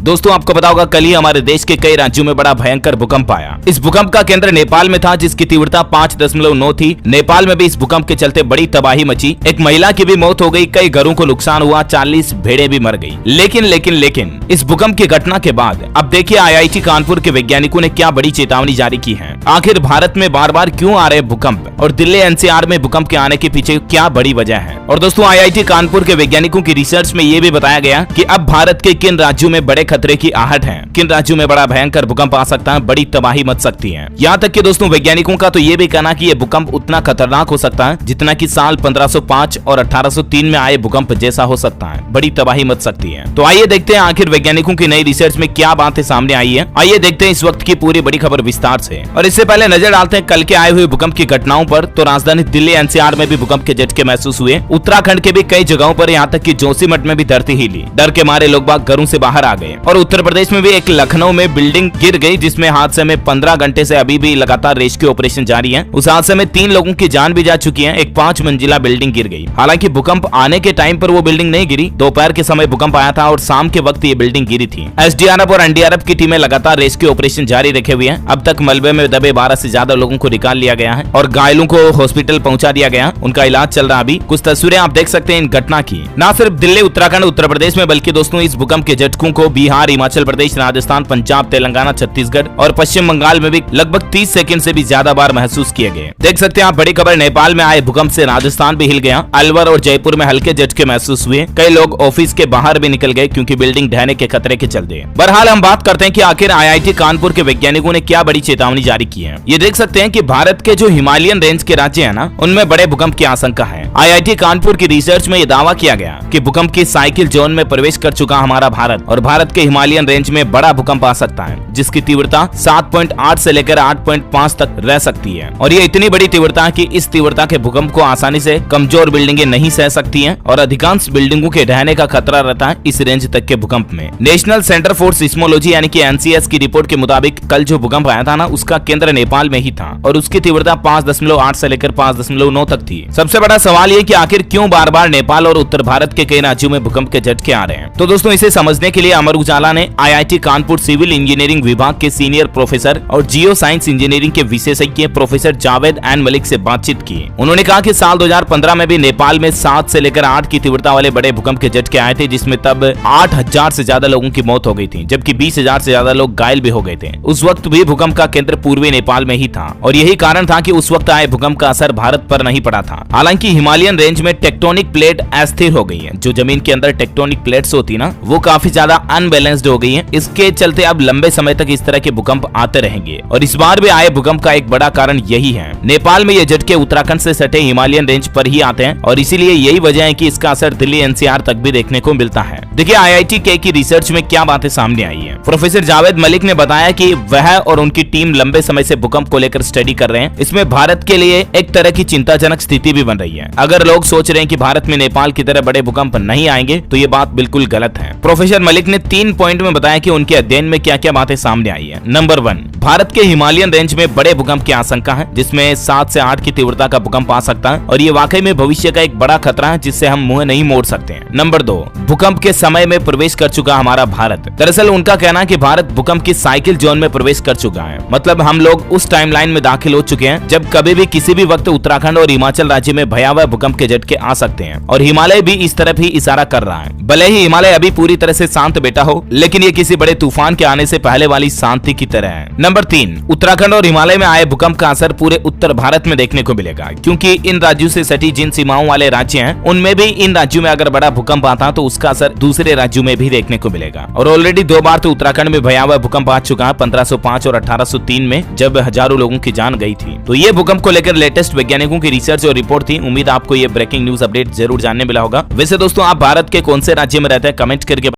दोस्तों आपको पता होगा कल ही हमारे देश के कई राज्यों में बड़ा भयंकर भूकंप आया। इस भूकंप का केंद्र नेपाल में था, जिसकी तीव्रता 5.9 थी। नेपाल में भी इस भूकंप के चलते बड़ी तबाही मची। एक महिला की भी मौत हो गई, कई घरों को नुकसान हुआ, 40 भेड़ें भी मर गई। लेकिन इस भूकंप की घटना के बाद अब देखिए IIT कानपुर के वैज्ञानिकों ने क्या बड़ी चेतावनी जारी की है। आखिर भारत में बार बार क्यों आ रहे भूकंप और दिल्ली NCR में भूकंप के आने के पीछे क्या बड़ी वजह है। और दोस्तों IIT कानपुर के वैज्ञानिकों की रिसर्च में ये भी बताया गया कि अब भारत के किन राज्यों में बड़े खतरे की आहट है, किन राज्यों में बड़ा भयंकर भूकंप आ सकता है, बड़ी तबाही मच सकती है। यहाँ तक कि दोस्तों वैज्ञानिकों का तो ये भी कहना कि ये भूकंप उतना खतरनाक हो सकता है जितना कि साल 1505 और 1803 में आए भूकंप जैसा हो सकता है, बड़ी तबाही मच सकती है। तो आइए देखते हैं आखिर वैज्ञानिकों की नई रिसर्च में क्या बातें सामने आई है। आइए देखते हैं इस वक्त की पूरी बड़ी खबर विस्तार से। और इससे पहले नजर डालते हैं कल के आए हुए भूकंप की घटनाओं पर। तो राजधानी दिल्ली NCR में भी भूकंप के झटके महसूस हुए। उत्तराखंड के भी कई जगहों पर, यहाँ तक कि जोशीमठ में भी धरती हिली। डर के मारे लोग बाग घरों से बाहर आ गए। और उत्तर प्रदेश में भी एक लखनऊ में बिल्डिंग गिर गई, जिसमें हादसे में 15 घंटे से अभी भी लगातार रेस्क्यू ऑपरेशन जारी है। उस हादसे में 3 लोगों की जान भी जा चुकी है। एक 5 मंजिला बिल्डिंग गिर गई। हालांकि भूकंप आने के टाइम पर वो बिल्डिंग नहीं गिरी। दोपहर के समय भूकंप आया था और शाम के वक्त ये बिल्डिंग गिरी थी। SDRF और NDRF की टीमें लगातार रेस्क्यू ऑपरेशन जारी रखे हुए हैं। अब तक मलबे में दबे 12 से ज्यादा लोगों को निकाल लिया गया है और घायलों को हॉस्पिटल पहुंचा दिया गया। उनका इलाज चल रहा। अभी कुछ तस्वीरें आप देख सकते हैं इन घटना की। न सिर्फ दिल्ली, उत्तराखंड, उत्तर प्रदेश में, बल्कि दोस्तों इस भूकंप के झटकों को बिहार, हिमाचल प्रदेश, राजस्थान, पंजाब, तेलंगाना, छत्तीसगढ़ और पश्चिम बंगाल में भी लगभग 30 सेकंड से भी ज्यादा बार महसूस किए गए। देख सकते हैं आप बड़ी खबर, नेपाल में आए भूकंप से राजस्थान भी हिल गया। अलवर और जयपुर में हल्के झटके महसूस हुए। कई लोग ऑफिस के बाहर भी निकल गए क्योंकि बिल्डिंग ढहने के खतरे के चलते। बहरहाल हम बात करते हैं कि आखिर IIT कानपुर के वैज्ञानिकों ने क्या बड़ी चेतावनी जारी की है। ये देख सकते हैं कि भारत के जो हिमालयन रेंज के राज्य है ना, उनमें बड़े भूकंप की आशंका है। IIT कानपुर की रिसर्च में ये दावा किया गया कि भूकंप की साइकिल जोन में प्रवेश कर चुका हमारा भारत और भारत के हिमालयन रेंज में बड़ा भूकंप आ सकता है, जिसकी तीव्रता 7.8 से लेकर 8.5 तक रह सकती है। और ये इतनी बड़ी तीव्रता कि इस तीव्रता के भूकंप को आसानी से कमजोर बिल्डिंगें नहीं सह सकती हैं और अधिकांश बिल्डिंगों के ढहने का खतरा रहता है इस रेंज तक के भूकंप में। नेशनल सेंटर फॉर सिस्मोलॉजी यानी कि NCS की रिपोर्ट के मुताबिक कल जो भूकंप आया था ना, उसका केंद्र नेपाल में ही था और उसकी तीव्रता 5.8 से लेकर 5.9 तक थी। सबसे बड़ा सवाल ये कि आखिर क्यों बार बार नेपाल और उत्तर भारत के कई राज्यों में भूकंप के झटके आ रहे हैं। तो दोस्तों इसे समझने के लिए अमर उजाला ने IIT कानपुर सिविल इंजीनियरिंग विभाग के सीनियर प्रोफेसर और जियो साइंस इंजीनियरिंग के विशेषज्ञ प्रोफेसर जावेद एन मलिक से बातचीत की। उन्होंने कहा कि साल 2015 में भी नेपाल में 7 से लेकर 8 की तीव्रता वाले बड़े भूकंप के झटके आए थे, जिसमें तब 8,000 से ज्यादा लोगों की मौत हो गई थी, जबकि 20,000 से ज्यादा लोग घायल भी हो गए थे। उस वक्त भी भूकंप का केंद्र पूर्वी नेपाल में ही था और यही कारण था कि उस वक्त आए भूकंप का असर भारत पर नहीं पड़ा था। हालांकि हिमालयन रेंज में टेक्टोनिक प्लेट अस्थिर हो गई है। जो जमीन के अंदर टेक्टोनिक प्लेट्स होती ना, वो काफी ज्यादा अनबैलेंस्ड हो गई है। इसके चलते अब लंबे समय तक इस तरह के भूकंप आते रहेंगे और इस बार भी आए भूकंप का एक बड़ा कारण यही है। नेपाल में ये झटके उत्तराखंड से सटे हिमालयन रेंज पर ही आते हैं और इसीलिए यही वजह है कि इसका असर दिल्ली NCR तक भी देखने को मिलता है। देखिए IIT के की रिसर्च में क्या बातें सामने आई है। प्रोफेसर जावेद मलिक ने बताया कि वह और उनकी टीम लंबे समय से भूकंप को लेकर स्टडी कर रहे हैं। इसमें भारत के लिए एक तरह की चिंताजनक स्थिति भी बन रही है। अगर लोग सोच रहे हैं कि भारत में नेपाल की तरह बड़े भूकंप नहीं आएंगे, तो ये बात बिल्कुल गलत है। प्रोफेसर मलिक ने 3 पॉइंट में बताया कि उनके अध्ययन में क्या क्या बातें सामने आई है। नंबर 1, भारत के हिमालयन रेंज में बड़े भूकंप की आशंका है, जिसमें 7 से 8 की तीव्रता का भूकंप आ सकता है और ये वाकई में भविष्य का एक बड़ा खतरा है, जिससे हम मुंह नहीं मोड़ सकते हैं। नंबर 2, भूकंप के समय में प्रवेश कर चुका हमारा भारत। दरअसल उनका कहना है कि भारत भूकंप की साइकिल जोन में प्रवेश कर चुका है। मतलब हम लोग उस टाइमलाइन में दाखिल हो चुके हैं जब कभी भी किसी भी वक्त उत्तराखंड और हिमाचल राज्य में भयावह भूकंप के झटके आ सकते हैं और हिमालय भी इस तरफ ही इशारा कर रहा है। भले ही हिमालय अभी पूरी तरह से शांत बैठा हो, लेकिन ये किसी बड़े तूफान के आने से पहले वाली शांति की तरह है। नंबर 3, उत्तराखंड और हिमालय में आए भूकंप का असर पूरे उत्तर भारत में देखने को मिलेगा, क्योंकि इन राज्यों से सटी जिन सीमाओं वाले राज्य हैं, उनमें भी इन राज्यों में अगर बड़ा भूकंप आता तो उसका असर दूसरे राज्यों में भी देखने को मिलेगा। और ऑलरेडी 2 बार तो उत्तराखंड में भयावह भूकंप आ चुका है, 1505 और 1803 में, जब हजारों लोगों की जान गई थी। तो ये भूकंप को लेकर लेटेस्ट वैज्ञानिकों की रिसर्च और रिपोर्ट थी। उम्मीद आपको ये ब्रेकिंग न्यूज अपडेट जरूर जानने मिला होगा। वैसे दोस्तों आप भारत के कौन से राज्य में रहते हैं, कमेंट करके